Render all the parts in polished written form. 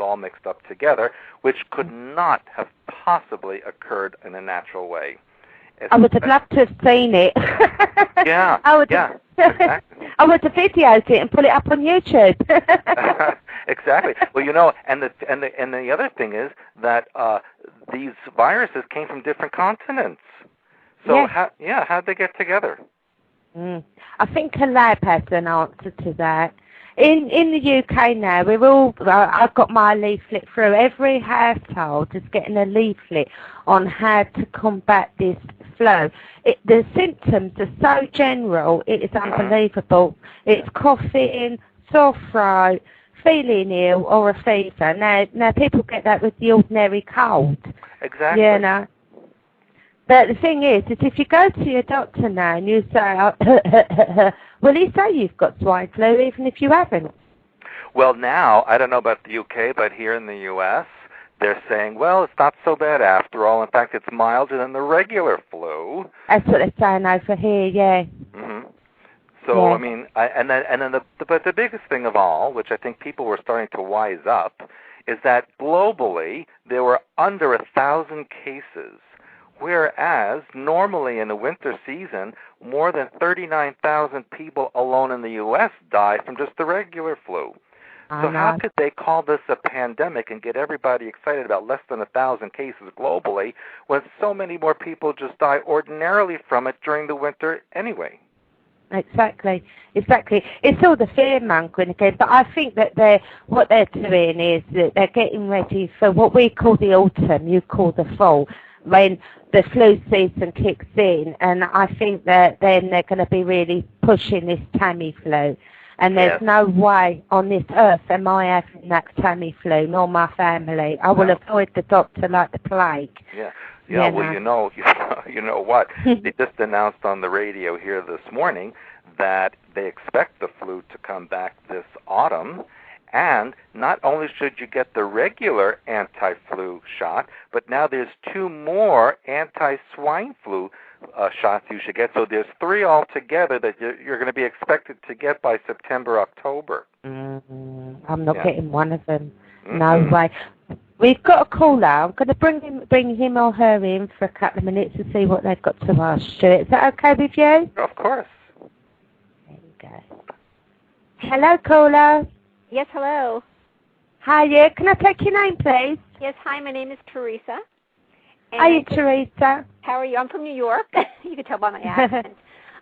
all mixed up together, which could not have possibly occurred in a natural way. I would have loved to have seen it. Yeah, exactly. I would have videoed it and put it up on YouTube. Exactly. Well, and the other thing is that these viruses came from different continents. So how'd they get together? I think a lab has an answer to that. In the UK now, I've got my leaflet through. Every household is getting a leaflet on how to combat this flu. The symptoms are so general, it is unbelievable. It's coughing, sore throat, feeling ill, or a fever. Now people get that with the ordinary cold. Exactly. You know. But the thing is if you go to your doctor now and you say, will he say you've got swine flu even if you haven't? Well, now, I don't know about the UK, but here in the U.S., they're saying, well, it's not so bad after all. In fact, it's milder than the regular flu. That's what they're saying over here, yeah. Mm-hmm. So, yeah. I mean, but the biggest thing of all, which I think people were starting to wise up, is that globally there were under 1,000 cases. Whereas, normally in the winter season, more than 39,000 people alone in the U.S. die from just the regular flu. So how could they call this a pandemic and get everybody excited about less than 1,000 cases globally when so many more people just die ordinarily from it during the winter anyway? Exactly. It's all the fear-mongering again, but I think that what they're doing is that they're getting ready for what we call the autumn, you call the fall, when the flu season kicks in, and I think that then they're going to be really pushing this Tamiflu. And there's no way on this earth am I having that Tamiflu, nor my family. I will avoid the doctor like the plague. Yeah. Well, you know what? They just announced on the radio here this morning that they expect the flu to come back this autumn. And not only should you get the regular anti-flu shot, but now there's 2 more anti-swine flu shots you should get. So there's 3 altogether that you're going to be expected to get by September, October. I'm not getting one of them. No way. We've got a caller. I'm going to bring him or her in for a couple of minutes to see what they've got to ask. Stuart, is that okay with you? Of course. There you go. Hello, caller. Yes, hello. Hiya. Can I take your name, please? Yes, hi, my name is Teresa. Hiya, Teresa. How are you? I'm from New York. You can tell by my accent.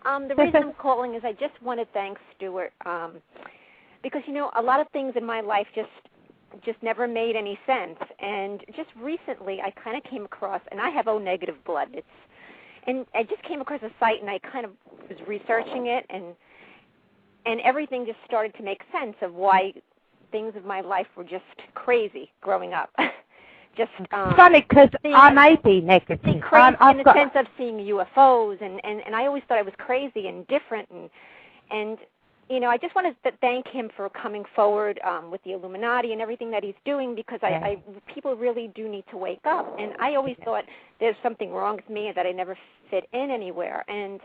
The reason I'm calling is I just want to thank Stewart because, a lot of things in my life just never made any sense. And just recently I kind of came across, and I have O-negative blood. And I just came across a site, and I kind of was researching it, and everything just started to make sense of why things of my life were just crazy growing up. Just funny because I may be negative. Crazy in the sense of seeing UFOs, and I always thought I was crazy and different, and I just wanted to thank him for coming forward with the Illuminati and everything that he's doing, because people really do need to wake up. And I always thought there's something wrong with me, that I never fit in anywhere, and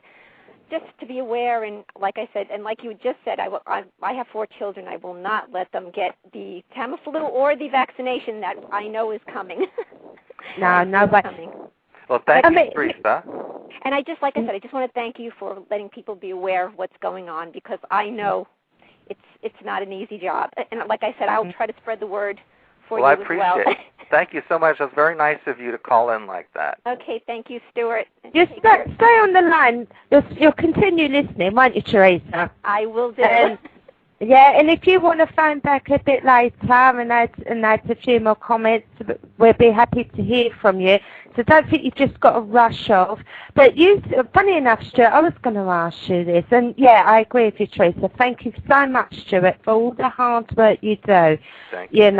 just to be aware, and like I said, and like you just said, I have 4 children. I will not let them get the Tamiflu or the vaccination that I know is coming. No, but well, thank you, Teresa. And I just, like I said, I just want to thank you for letting people be aware of what's going on, because I know it's not an easy job. And like I said, I'll try to spread the word for you as well. Well, I appreciate it. Thank you so much. That's very nice of you to call in like that. Okay, thank you, Stewart. Just stay on the line. You'll continue listening, won't you, Teresa? I will do. And if you want to phone back a bit later and add a few more comments, we'll be happy to hear from you. So don't think you've just got to rush off. But funny enough, Stuart, I was going to ask you this, and I agree with you, Teresa. Thank you so much, Stuart, for all the hard work you do. Thank you.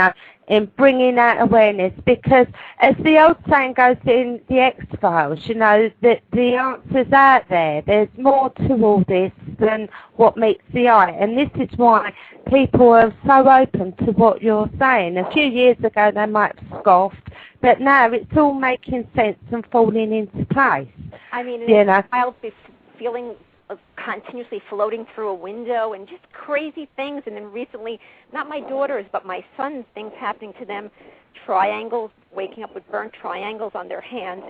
In bringing that awareness, because as the old saying goes in the X-Files, that the answer's out there. There's more to all this than what meets the eye, and this is why people are so open to what you're saying. A few years ago they might have scoffed, but now it's all making sense and falling into place. I mean, I'll be feeling continuously floating through a window and just crazy things. And then recently, not my daughters, but my sons, things happening to them, triangles, waking up with burnt triangles on their hands.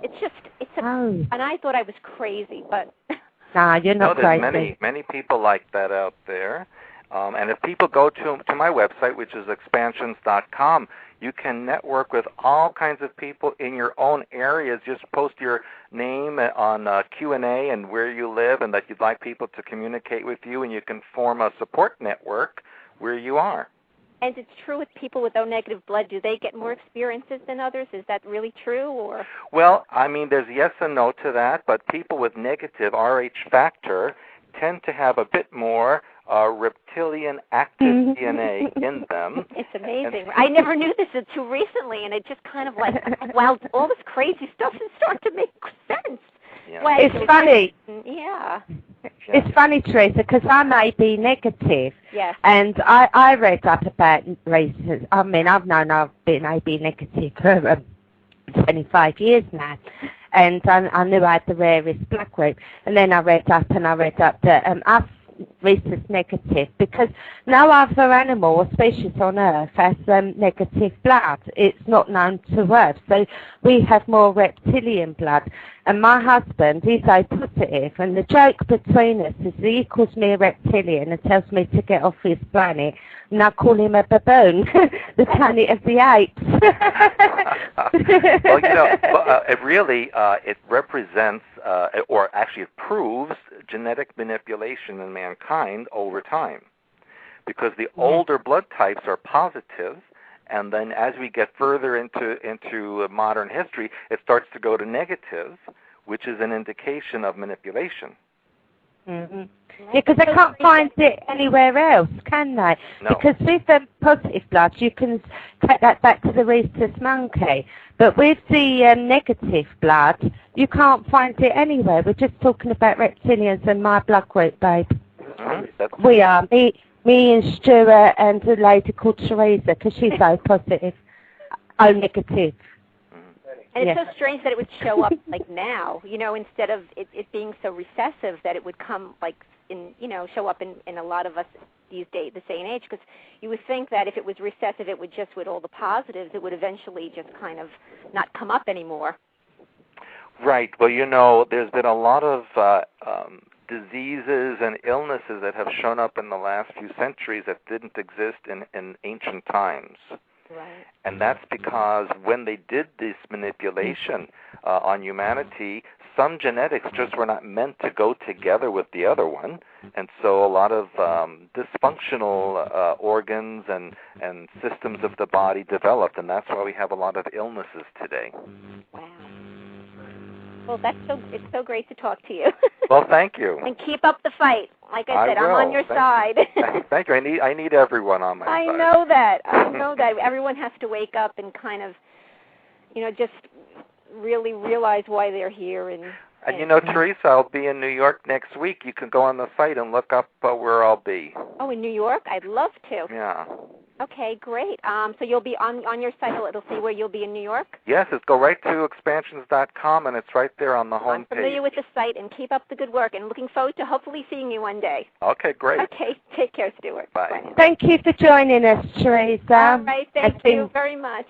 And I thought I was crazy, but... Nah, you're not crazy. There's many people like that out there. And if people go to my website, which is expansions.com, you can network with all kinds of people in your own areas. Just post your name on Q&A and where you live and that you'd like people to communicate with you, and you can form a support network where you are. And it's true with people with O negative blood. Do they get more experiences than others? Is that really true? Or? Well, I mean, there's yes and no to that, but people with negative RH factor tend to have a bit more reptilian active DNA in them. It's amazing. I never knew this until recently, and it just kind of like, wow, all this crazy stuff is starting to make sense. Yeah. Well, it's funny. Yeah. It's funny, Teresa, because I may be negative. Yes. And I read up about races. I mean, I've known I've been AB negative for 25 years now. And I knew I had the rarest black group. And then I read up that I've rhesus negative, because no other animal or species on Earth has negative blood. It's not known to Earth. So we have more reptilian blood. And my husband, he's O positive, and the joke between us is he calls me a reptilian and tells me to get off his planet, and I call him a baboon, the planet of the apes. Well, it represents, or actually it proves genetic manipulation in mankind over time, because the older blood types are positive, and then as we get further into modern history, it starts to go to negative, which is an indication of manipulation. Mm-hmm. Yeah, because they can't find it anywhere else, can they? No. Because with the positive blood, you can take that back to the rhesus monkey. But with the negative blood, you can't find it anywhere. We're just talking about reptilians and my blood group, babe. Mm-hmm. We are. Me and Stewart and a lady called Teresa, because she's O positive, O negative. And it's so strange that it would show up like now, instead of it being so recessive, that it would come like show up in a lot of us these days, this day and age, because you would think that if it was recessive, it would just, with all the positives, it would eventually just kind of not come up anymore. Right. Well, there's been a lot of diseases and illnesses that have shown up in the last few centuries that didn't exist in ancient times. Right. And that's because when they did this manipulation on humanity, some genetics just were not meant to go together with the other one, and so a lot of dysfunctional organs and systems of the body developed, and that's why we have a lot of illnesses today. Wow. Well, it's so great to talk to you. Well, thank you. And keep up the fight. Like I said, I'm on your side. Thank you. I need everyone on my side. I know that. Everyone has to wake up and kind of, just really realize why they're here. And Teresa, I'll be in New York next week. You can go on the site and look up where I'll be. Oh, in New York? I'd love to. Yeah. Okay, great. So you'll be on your site. It'll say where you'll be in New York? Yes, go right to expansions.com, and it's right there on the homepage. I'm familiar with the site, and keep up the good work, and looking forward to hopefully seeing you one day. Okay, great. Okay, take care, Stewart. Bye. Thank you for joining us, Teresa. All right, thank you very much.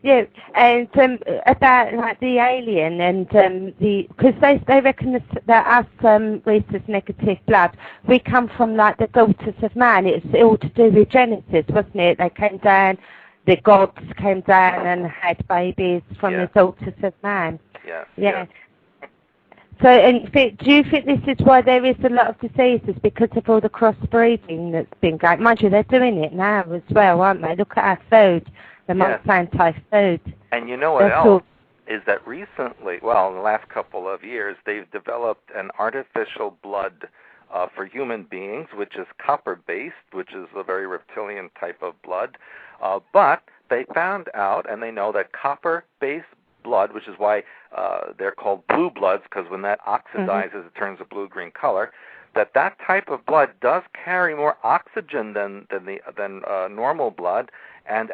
Yeah, and about like the alien and because they reckon that us rhesus negative blood, we come from like the daughters of man. It's all to do with Genesis, wasn't it? They came down, the gods came down and had babies from the daughters of man. Yes. Yeah. So, and do you think this is why there is a lot of diseases, because of all the crossbreeding that's been going? Mind you, they're doing it now as well, aren't they? Look at our food. The Monsanto food. And you know what else is that recently, in the last couple of years, they've developed an artificial blood for human beings, which is copper-based, which is a very reptilian type of blood. But they found out, and they know that copper-based blood, which is why they're called blue bloods, because when that oxidizes, it turns a blue-green color, that type of blood does carry more oxygen than normal blood, and